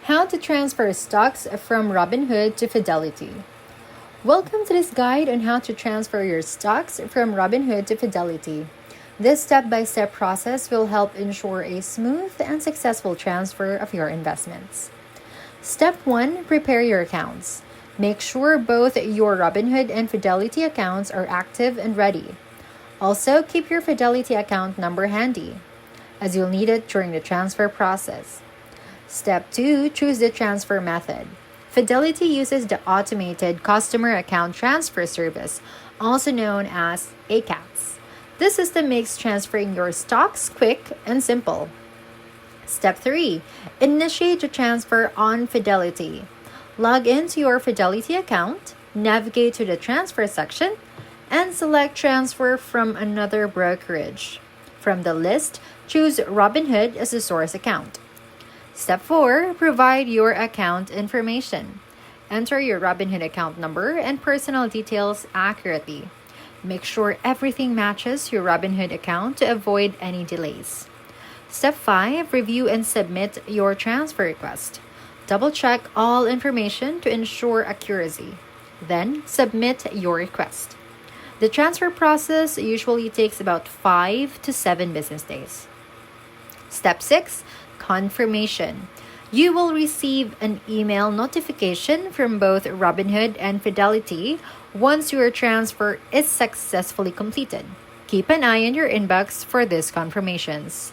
How to transfer stocks from Robinhood to Fidelity. Welcome to this guide on how to transfer your stocks from Robinhood to Fidelity. This step-by-step process will help ensure a smooth and successful transfer of your investments. Step 1. Prepare your accounts. Make sure both your Robinhood and Fidelity accounts are active and ready. Also, keep your Fidelity account number handy, as you'll need it during the transfer process. Step 2. Choose the transfer method. Fidelity uses the Automated Customer Account Transfer Service, also known as ACATS. This system makes transferring your stocks quick and simple. Step 3. Initiate the transfer on Fidelity. Log into your Fidelity account, navigate to the transfer section, and select Transfer from another brokerage. From the list, choose Robinhood as the source account. Step 4. Provide your account information. Enter your Robinhood account number and personal details accurately. Make sure everything matches your Robinhood account to avoid any delays. Step 5. Review and submit your transfer request. Double-check all information to ensure accuracy. Then, submit your request. The transfer process usually takes about 5 to 7 business days. Step 6. Confirmation. You will receive an email notification from both Robinhood and Fidelity once your transfer is successfully completed. Keep an eye on your inbox for these confirmations.